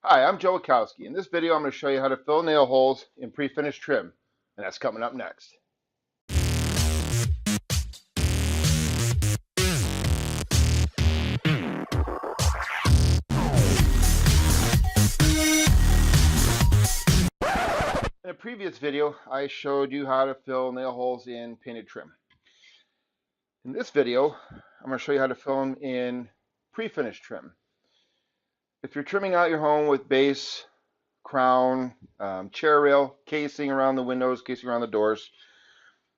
Hi, I'm Joe Wachowski. In this video, I'm going to show you how to fill nail holes in pre-finished trim, and that's coming up next. In a previous video, I showed you how to fill nail holes in painted trim. In this video, I'm going to show you how to fill them in pre-finished trim. If you're trimming out your home with base, crown, chair rail, casing around the windows, casing around the doors,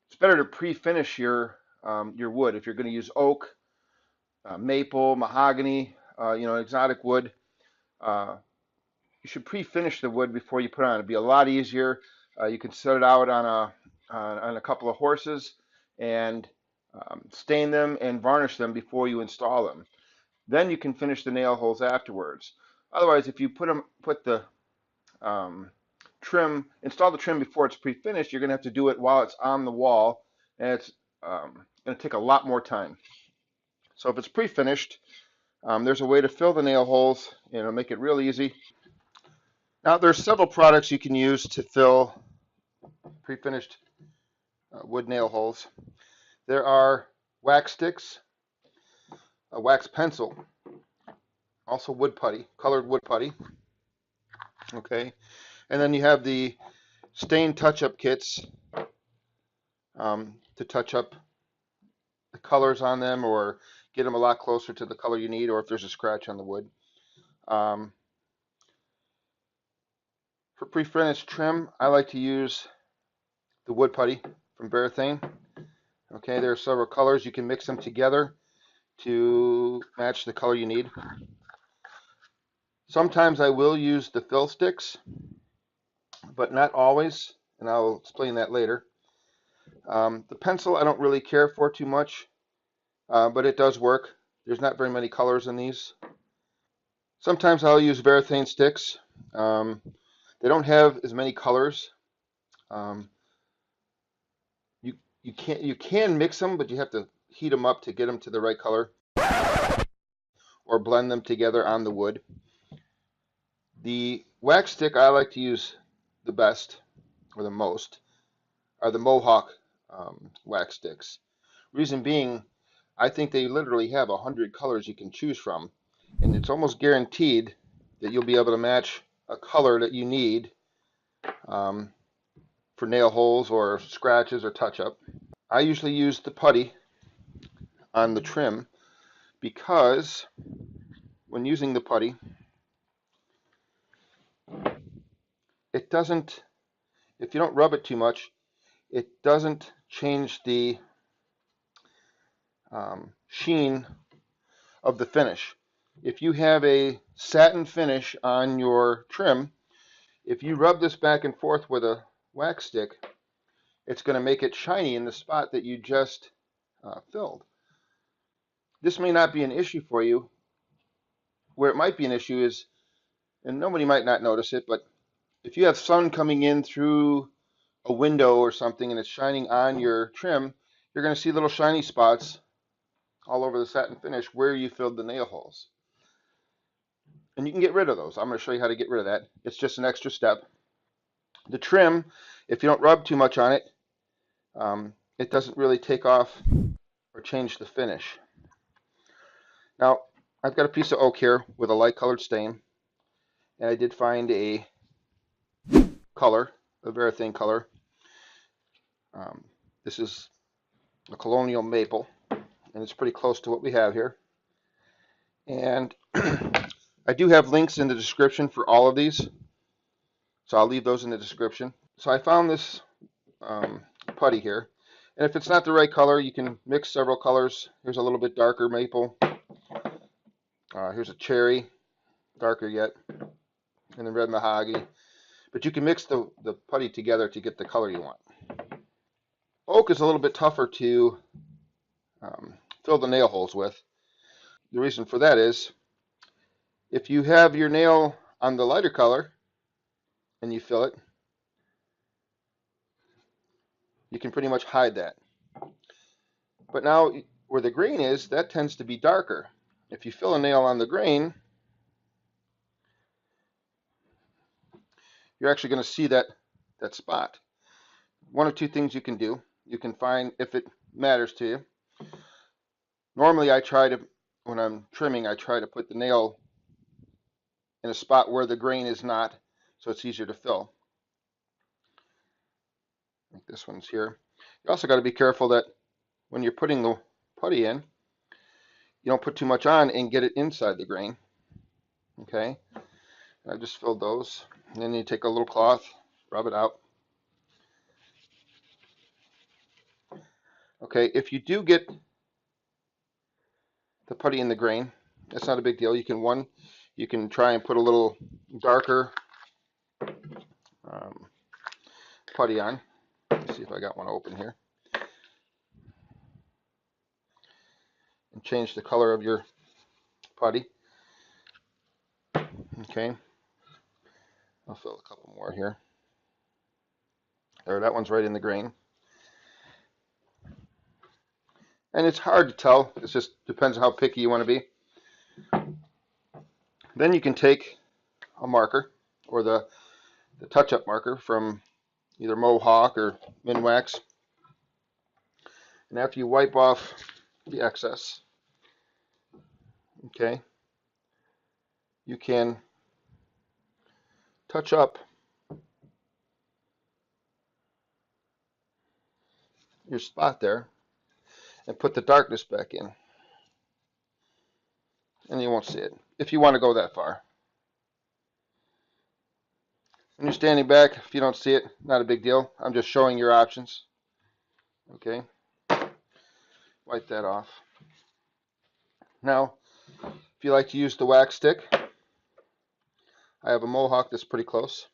it's better to pre-finish your wood. If you're going to use oak, maple, mahogany, exotic wood, uh, you should pre-finish the wood before you put it on. It'd be a lot easier. You can set it out on a couple of horses and stain them and varnish them before you install them. Then you can finish the nail holes afterwards. Otherwise, if you install the trim before it's pre-finished, you're going to have to do it while it's on the wall, and it's going to take a lot more time. So if it's pre-finished, there's a way to fill the nail holes, and it'll make it real easy. Now, there's several products you can use to fill pre-finished wood nail holes. There are wax sticks, a wax pencil, also wood putty, colored wood putty. Okay, and then you have the stain touch-up kits to touch up the colors on them or get them a lot closer to the color you need, or if there's a scratch on the wood. For pre-finished trim, I like to use the wood putty from Varathane. Okay, there are several colors. You can mix them together to match the color you need. Sometimes I will use the fill sticks, but not always, and I'll explain that later. The pencil I don't really care for too much, but it does work. There's not very many colors in these. Sometimes I'll use Varathane sticks. They don't have as many colors. You can mix them, but you have to heat them up to get them to the right color, or blend them together on the wood. The wax stick I like to use the best, or the most, are the Mohawk wax sticks. Reason being, I think they literally have 100 colors you can choose from, and it's almost guaranteed that you'll be able to match a color that you need for nail holes or scratches or touch-up. I usually use the putty on the trim because when using the putty, it doesn't, if you don't rub it too much, it doesn't change the sheen of the finish. If you have a satin finish on your trim, if you rub this back and forth with a wax stick, it's going to make it shiny in the spot that you just filled. This may not be an issue for you. Where it might be an issue is, and nobody might not notice it, but if you have sun coming in through a window or something and it's shining on your trim, you're going to see little shiny spots all over the satin finish where you filled the nail holes. And you can get rid of those. I'm going to show you how to get rid of that. It's just an extra step. The trim, if you don't rub too much on it, it doesn't really take off or change the finish. Now, I've got a piece of oak here with a light colored stain, and I did find a color, a Varathane color. This is a colonial maple, and it's pretty close to what we have here. And I do have links in the description for all of these, so I'll leave those in the description. So I found this putty here, and if it's not the right color, you can mix several colors. Here's a little bit darker maple. Here's a cherry, darker yet, and then red mahogany. But you can mix the putty together to get the color you want. Oak is a little bit tougher to fill the nail holes with. The reason for that is, if you have your nail on the lighter color and you fill it, you can pretty much hide that. But now, where the grain is, that tends to be darker. If you fill a nail on the grain, you're actually going to see that spot. One of two things you can do. You can find, if it matters to you. Normally when I'm trimming, I try to put the nail in a spot where the grain is not, so it's easier to fill. Like this one's here. You also got to be careful that when you're putting the putty in, you don't put too much on and get it inside the grain. Okay, I just filled those. And then you take a little cloth, rub it out. Okay, if you do get the putty in the grain, that's not a big deal. You can try and put a little darker putty on. Let's see if I got one open here. And change the color of your putty. Okay, I'll fill a couple more here. There, that one's right in the grain. And it's hard to tell. It just depends on how picky you want to be. Then you can take a marker, or the touch-up marker from either Mohawk or Minwax. And after you wipe off the excess, okay, you can touch up your spot there and put the darkness back in. And you won't see it, if you want to go that far. When you're standing back, if you don't see it, not a big deal. I'm just showing your options. Okay, wipe that off. Now, if you like to use the wax stick, I have a Mohawk that's pretty close.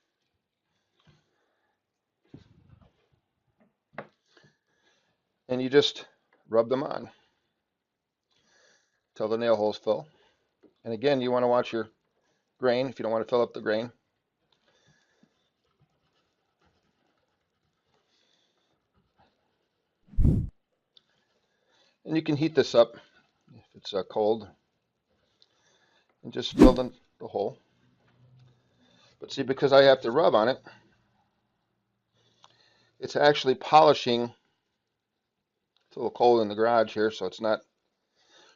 And you just rub them on until the nail holes fill. And again, you want to watch your grain if you don't want to fill up the grain. And you can heat this up if it's cold and just fill the hole. But see, because I have to rub on it, it's actually polishing. It's a little cold in the garage here, so it's not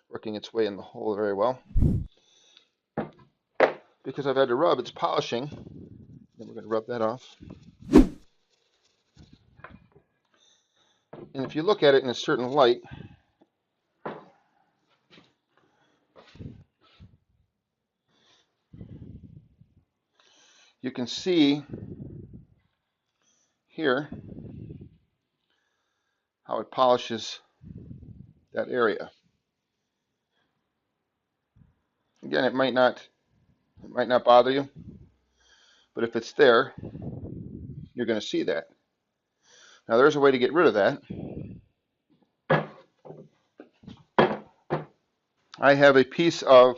working its way in the hole very well. Because I've had to rub, it's polishing. Then we're going to rub that off. And if you look at it in a certain light, you can see here how it polishes that area. Again, it might not bother you, but if it's there, you're going to see that. Now there's a way to get rid of that. I have a piece of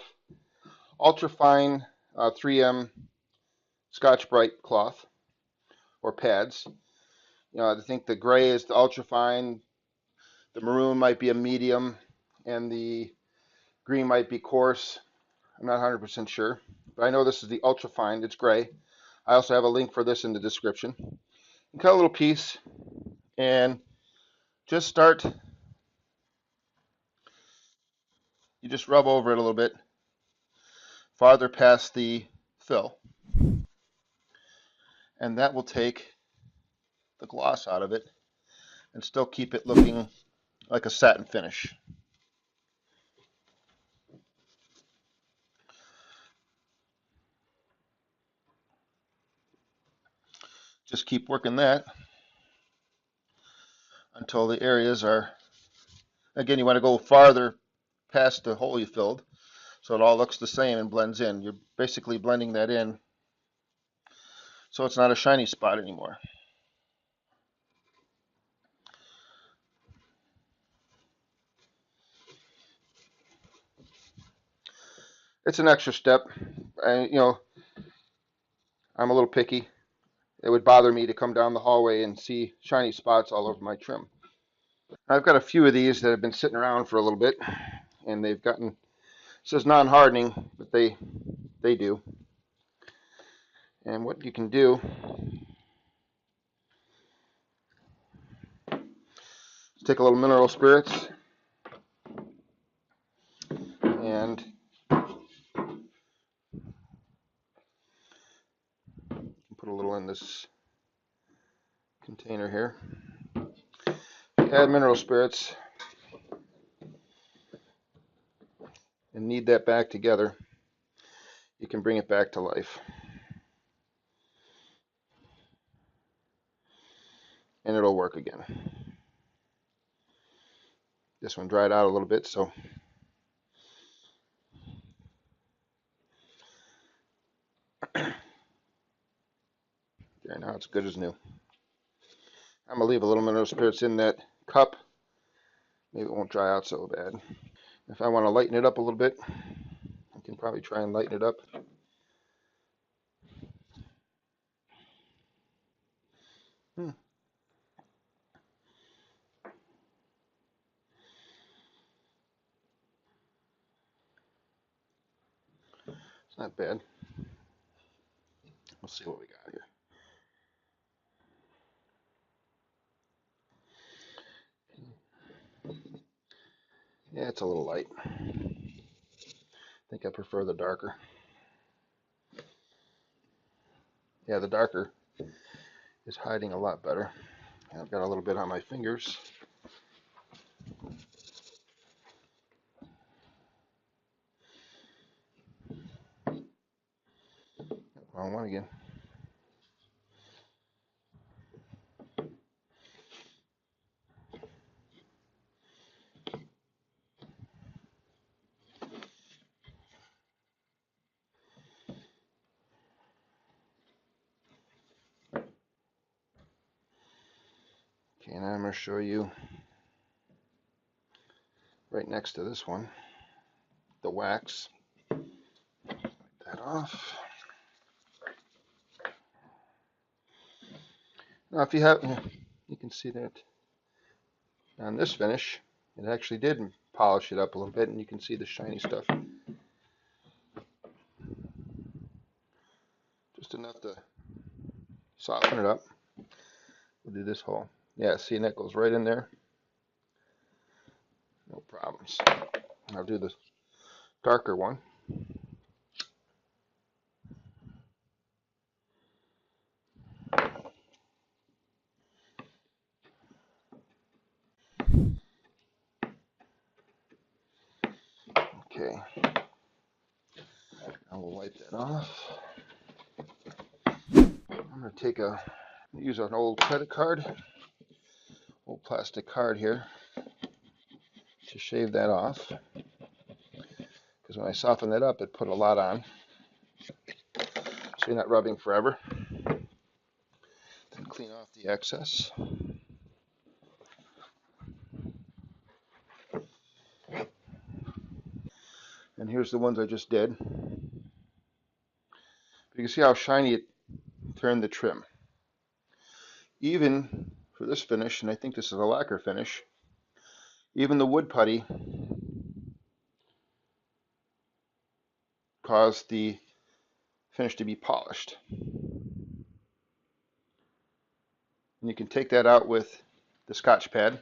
ultrafine 3M Scotch Brite cloth or pads. You know, I think the gray is the ultrafine, the maroon might be a medium, and the green might be coarse. I'm not 100% sure, but I know this is the ultrafine. It's gray. I also have a link for this in the description. You cut a little piece and just start. You just rub over it a little bit farther past the fill, and that will take the gloss out of it and still keep it looking like a satin finish. Just keep working that until the areas are, again, you want to go farther past the hole you filled so it all looks the same and blends in. You're basically blending that in so it's not a shiny spot anymore. It's an extra step. You know, I'm a little picky. It would bother me to come down the hallway and see shiny spots all over my trim. I've got a few of these that have been sitting around for a little bit, and they've gotten, it says non-hardening, but they do. And what you can do is take a little mineral spirits and put a little in this container here. Add mineral spirits and knead that back together. You can bring it back to life. And it'll work again. This one dried out a little bit, so there, now it's good as new. I'm gonna leave a little mineral spirits in that cup. Maybe it won't dry out so bad. If I want to lighten it up a little bit, I can probably try and lighten it up. It's not bad. We'll see what we got here. Yeah, it's a little light. I think I prefer the darker. Yeah, the darker is hiding a lot better. And I've got a little bit on my fingers. Wrong one again. Okay, now I'm going to show you right next to this one, the wax. Wipe that off. Now if you have, you can see that on this finish, it actually did polish it up a little bit, and you can see the shiny stuff. Just enough to soften it up. We'll do this hole. Yeah, see, and that goes right in there. No problems. I'll do the darker one. Okay. I will wipe that off. I'm going to use an old credit card, old plastic card here, to shave that off. Because when I soften that up, it put a lot on. So you're not rubbing forever. Then clean off the excess. And here's the ones I just did. You can see how shiny it turned the trim. Even for this finish, and I think this is a lacquer finish, even the wood putty caused the finish to be polished. And you can take that out with the scotch pad.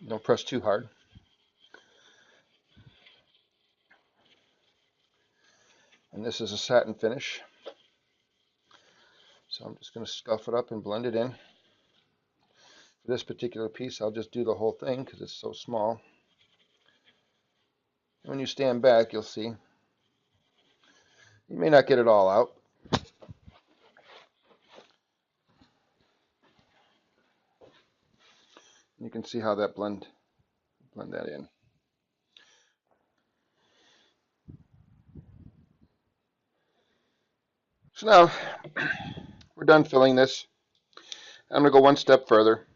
Don't press too hard. And this is a satin finish. So I'm just going to scuff it up and blend it in. For this particular piece, I'll just do the whole thing because it's so small. When you stand back, you'll see. You may not get it all out. You can see how that blend that in. So now we're done filling this. I'm going to go one step further.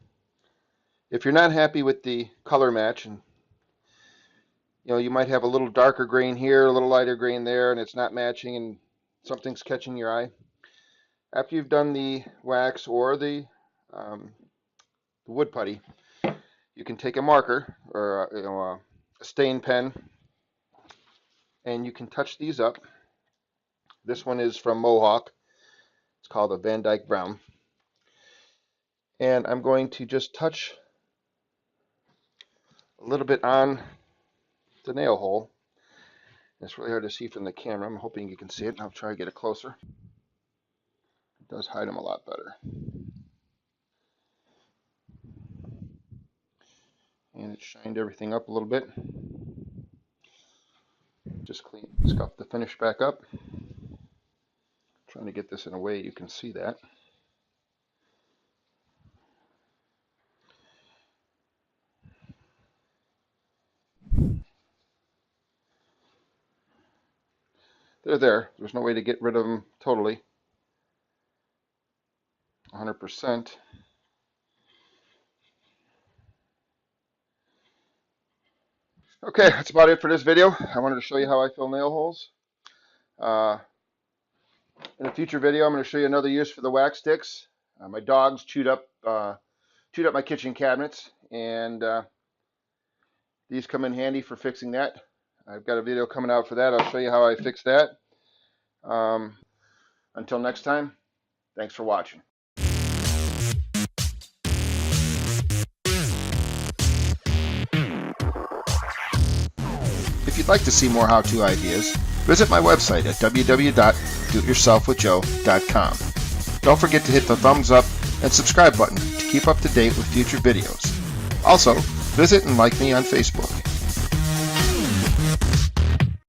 If you're not happy with the color match, and you might have a little darker grain here, a little lighter grain there, and it's not matching and something's catching your eye. After you've done the wax or the wood putty, you can take a marker or stain pen, and you can touch these up. This one is from Mohawk. It's called a Van Dyke Brown. And I'm going to just touch a little bit on the nail hole. It's really hard to see from the camera. I'm hoping you can see it. I'll try to get it closer. It does hide them a lot better. And it shined everything up a little bit. Just scuff the finish back up. Trying to get this in a way you can see that. They're there. There's no way to get rid of them totally. 100%. Okay, that's about it for this video. I wanted to show you how I fill nail holes. In a future video, I'm going to show you another use for the wax sticks. My dogs chewed up my kitchen cabinets, and these come in handy for fixing that. I've got a video coming out for that. I'll show you how I fix that. Until next time, thanks for watching. If you'd like to see more how-to ideas, visit my website at www.doityourselfwithjoe.com. Don't forget to hit the thumbs up and subscribe button to keep up to date with future videos. Also, visit and like me on Facebook.